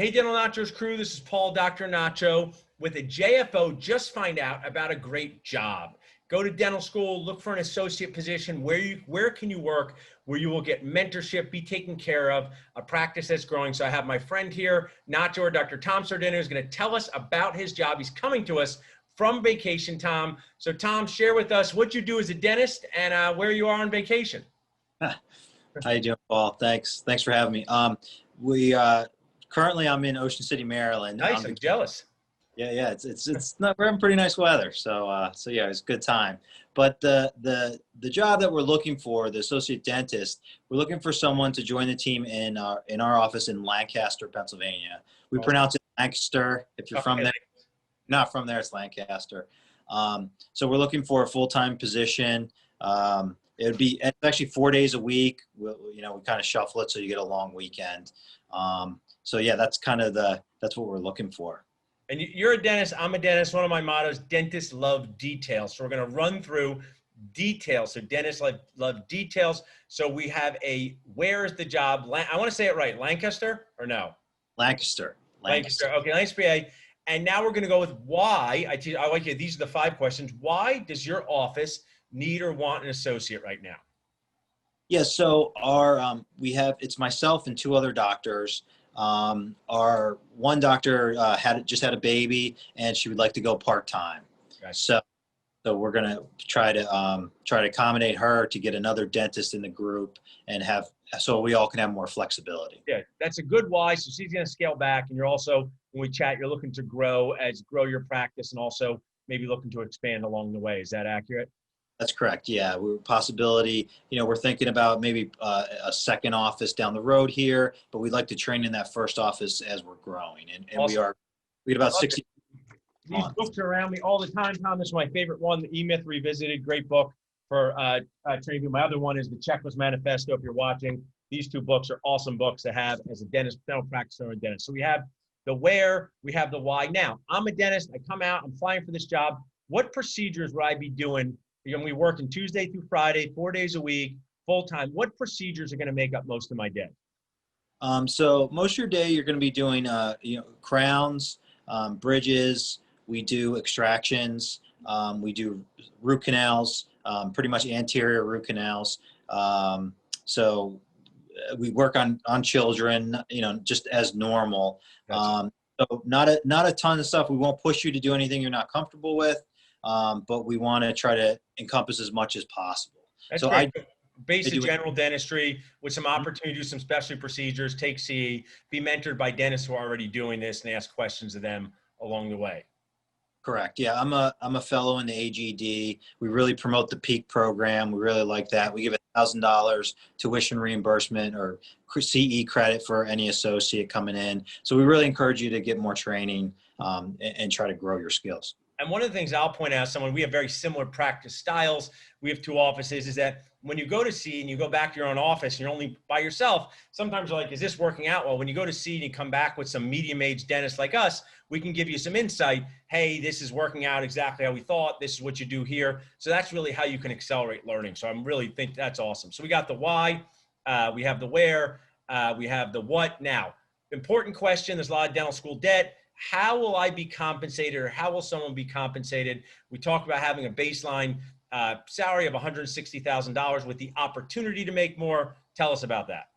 Hey, Dental Nachos crew, this is Paul, Dr. Nacho. With a JFO, just find out about a great job. Go to dental school, look for an associate position. Where can you work, where you will get mentorship, be taken care of, a practice that's growing. So I have my friend here, Nacho, or Dr. Tom Sardina, who's going to tell us about his job. He's coming to us from vacation, Tom. So Tom, share with us what you do as a dentist and where you are on vacation. How you doing, Paul? Thanks for having me. We currently I'm in Ocean City, Maryland. Nice, I'm jealous. Yeah. It's not, we're having pretty nice weather, so yeah, it's a good time. But the job that we're looking for, the associate dentist, we're looking for someone to join the team in our office in Lancaster, Pennsylvania. We pronounce it Lancaster. If you're from there, not from there, it's Lancaster. So we're looking for a full-time position. It's actually 4 days a week. We kind of shuffle it so you get a long weekend. So yeah, that's what we're looking for. And you're a dentist, I'm a dentist. One of my mottos, dentists love details. So we're going to run through details. So dentists love details. So we have where is the job? I want to say it right. Lancaster or no? Lancaster. Okay, Lancaster, PA. And now we're going to go with why. I like it. These are the 5 questions. Why does your office need or want an associate right now? Yeah, so it's myself and 2 other doctors. Our one doctor just had a baby, and she would like to go part-time. Gotcha. So we're gonna try to accommodate her to get another dentist in the group and so we all can have more flexibility. Yeah, that's a good why. So she's gonna scale back, and you're also, when we chat, you're looking to grow your practice and also maybe looking to expand along the way. Is that accurate? That's correct. Yeah, possibility. We're thinking about maybe a second office down the road here, but we'd like to train in that first office as we're growing. And awesome. we get about 60. These books are around me all the time, Tom. This is my favorite one, The E-Myth Revisited. Great book for training people. My other one is The Checklist Manifesto. If you're watching, these 2 books are awesome books to have as a dentist, dental practitioner, and dentist. So we have the where, we have the why. Now, I'm a dentist. I come out. I'm flying for this job. What procedures would I be doing? You're going to be working Tuesday through Friday, 4 days a week, full-time. What procedures are going to make up most of my day? So most of your day, you're going to be doing, crowns, bridges. We do extractions. We do root canals, pretty much anterior root canals. So we work on children, just as normal. So not a ton of stuff. We won't push you to do anything you're not comfortable with. But we want to try to encompass as much as possible. That's so great. Basic general dentistry with some opportunity to do some specialty procedures, take CE, be mentored by dentists who are already doing this and ask questions of them along the way. Correct. Yeah, I'm a fellow in the AGD. We really promote the PEAK program. We really like that. We give $1,000 tuition reimbursement or CE credit for any associate coming in. So we really encourage you to get more training and try to grow your skills. And one of the things I'll point out, we have very similar practice styles. We have 2 offices, is that when you go to C and you go back to your own office and you're only by yourself, sometimes you're like, is this working out well? When you go to C and you come back with some medium-aged dentists like us, we can give you some insight. Hey, this is working out exactly how we thought. This is what you do here. So that's really how you can accelerate learning. So I really think that's awesome. So we got the why, we have the where, we have the what. Now, important question, there's a lot of dental school debt. How will I be compensated, or how will someone be compensated? We talked about having a baseline salary of $160,000 with the opportunity to make more. Tell us about that.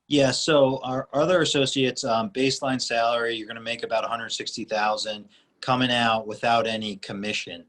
Yeah, so our other associates, baseline salary, you're going to make about $160,000 coming out without any commission.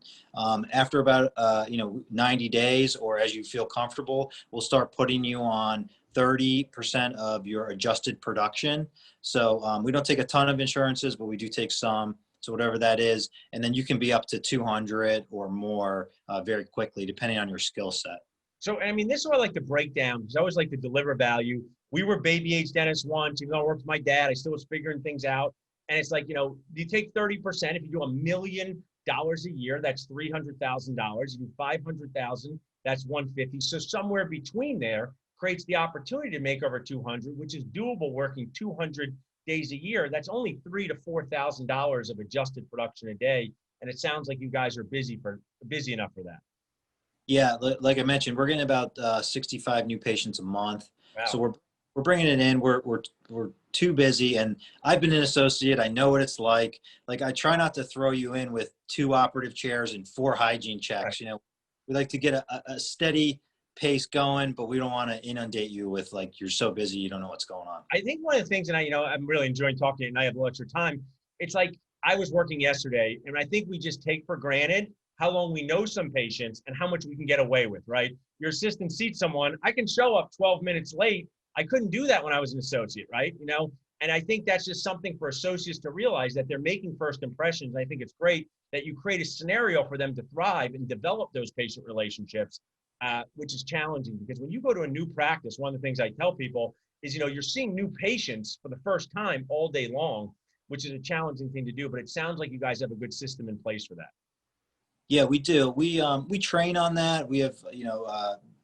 After about 90 days, or as you feel comfortable, we'll start putting you on 30% of your adjusted production. So we don't take a ton of insurances, but we do take some. So whatever that is, and then you can be up to 200 or more very quickly, depending on your skill set. So, I mean, this is what I like to break down, because I always like to deliver value. We were baby age dentists once, even though I worked with my dad, I still was figuring things out. And it's like, you take 30%, if you do $1 million a year, that's $300,000. You do 500,000, that's 150. So somewhere between there creates the opportunity to make over 200, which is doable working 200 days a year. That's only $3,000 to $4,000 of adjusted production a day. And it sounds like you guys are busy enough for that. Yeah, like I mentioned, we're getting about 65 new patients a month. Wow. So we're bringing it in. We're too busy, and I've been an associate. I know what it's like. Like I try not to throw you in with 2 operative chairs and 4 hygiene Right. checks. We like to get a steady pace going, but we don't want to inundate you with like you're so busy you don't know what's going on. I think one of the things, and I'm really enjoying talking to you, and I have a little extra time. It's like I was working yesterday, and I think we just take for granted how long we know some patients and how much we can get away with, right? Your assistant seats someone, I can show up 12 minutes late. I couldn't do that when I was an associate, right? And I think that's just something for associates to realize that they're making first impressions. I think it's great that you create a scenario for them to thrive and develop those patient relationships, which is challenging because when you go to a new practice, one of the things I tell people is, you're seeing new patients for the first time all day long, which is a challenging thing to do, but it sounds like you guys have a good system in place for that. Yeah, we do. We train on that. We have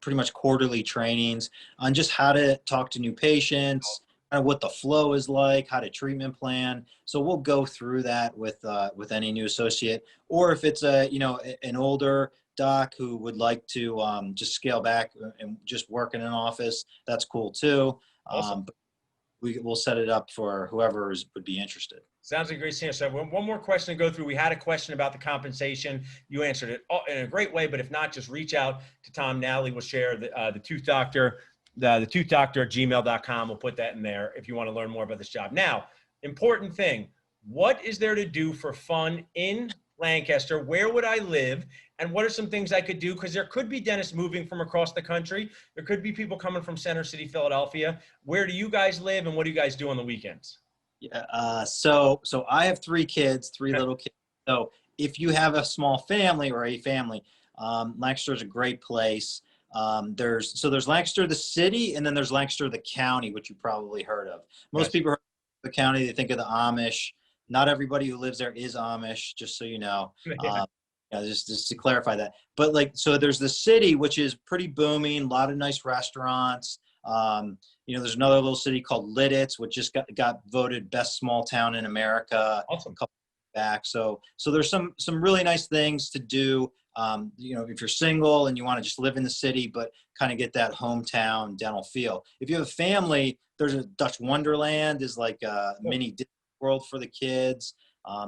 pretty much quarterly trainings on just how to talk to new patients, kind of what the flow is like, how to treatment plan. So we'll go through that with any new associate, or if it's an older doc who would like to just scale back and just work in an office, that's cool too. Awesome. But we'll set it up for whoever would be interested. Sounds like a great scenario. So one more question to go through. We had a question about the compensation. You answered it in a great way, but if not, just reach out to Tom. Natalie will share the Tooth Doctor, the Tooth Doctor at gmail.com. We'll put that in there if you want to learn more about this job. Now, important thing, what is there to do for fun in Lancaster? Where would I live? And what are some things I could do? Because there could be dentists moving from across the country. There could be people coming from Center City, Philadelphia. Where do you guys live and what do you guys do on the weekends? Yeah. So I have 3 kids, 3 Okay. little kids. So if you have a small family or a family, Lancaster is a great place. There's Lancaster, the city, and then there's Lancaster, the county, which you probably heard of. Most Yes. people heard of the county, they think of the Amish. Not everybody who lives there is Amish, just so you know. Yeah. Just to clarify that. But so there's the city, which is pretty booming, a lot of nice restaurants. There's another little city called Lidditz, which just got voted best small town in America Awesome. a couple back. So there's some really nice things to do. If you're single and you want to just live in the city, but kind of get that hometown dental feel. If you have a family, there's a Dutch Wonderland is like a mini Disney World for the kids.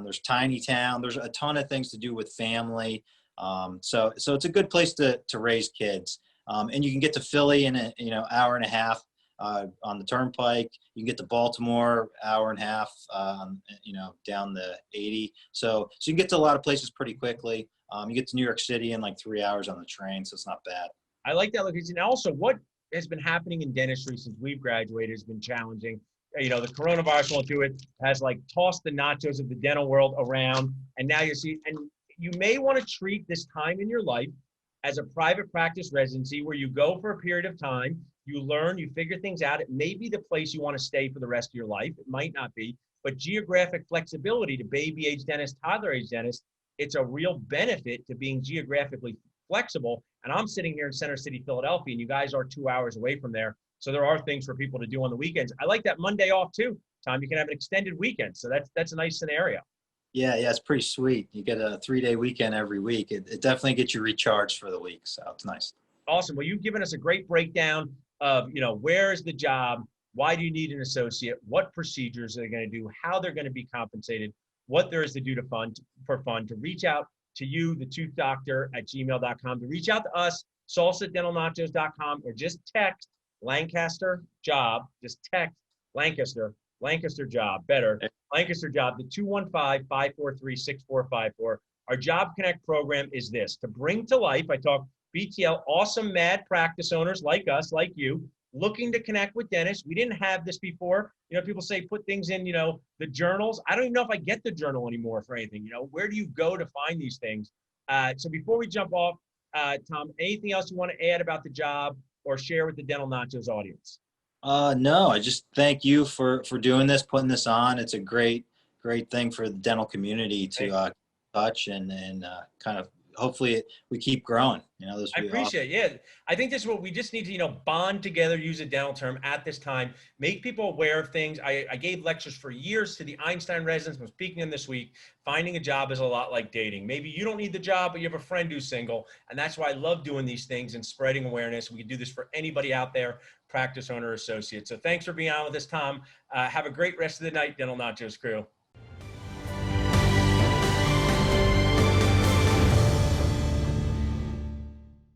There's Tiny Town. There's a ton of things to do with family. So it's a good place to raise kids. And you can get to Philly in a hour and a half on the turnpike. You can get to Baltimore hour and a half down the 80. So you can get to a lot of places pretty quickly. You get to New York City in like 3 hours on the train, so it's not bad. I like that location. And also, what has been happening in dentistry since we've graduated has been challenging. The coronavirus won't do it, has like tossed the nachos of the dental world around. And now you may want to treat this time in your life as a private practice residency where you go for a period of time, you learn, you figure things out. It may be the place you want to stay for the rest of your life. It might not be, but geographic flexibility to baby age dentist, toddler age dentist, it's a real benefit to being geographically flexible. And I'm sitting here in Center City, Philadelphia, and you guys are 2 hours away from there. So there are things for people to do on the weekends. I like that Monday off too, Tom. You can have an extended weekend. So that's a nice scenario. Yeah, it's pretty sweet. You get a 3-day weekend every week. It definitely gets you recharged for the week. So it's nice. Awesome. Well, you've given us a great breakdown of, where is the job? Why do you need an associate? What procedures are they going to do? How they're going to be compensated? What there is to do for fun, to reach out to you, the Tooth Doctor at gmail.com, to reach out to us, salsadentalnachos.com, or just text Lancaster job, just text Lancaster job, better, Lancaster job, the 215-543-6454. Our Job Connect program is this, to bring to life, I talk BTL, awesome mad practice owners like us, like you, looking to connect with dentists. We didn't have this before. People say put things in, the journals. I don't even know if I get the journal anymore for anything. Where do you go to find these things? So before we jump off, Tom, anything else you want to add about the job or share with the Dental Nachos audience? No, I just thank you for doing this, putting this on. It's a great thing for the dental community to touch and kind of hopefully we keep growing. This I will be awesome. appreciate it. Yeah. I think this is what we just need to, bond together, use a dental term at this time, make people aware of things. I gave lectures for years to the Einstein residents. I'm speaking in this week. Finding a job is a lot like dating. Maybe you don't need the job, but you have a friend who's single. And that's why I love doing these things and spreading awareness. We can do this for anybody out there, practice owner, associate. So thanks for being on with us, Tom. Have a great rest of the night, Dental Nachos crew.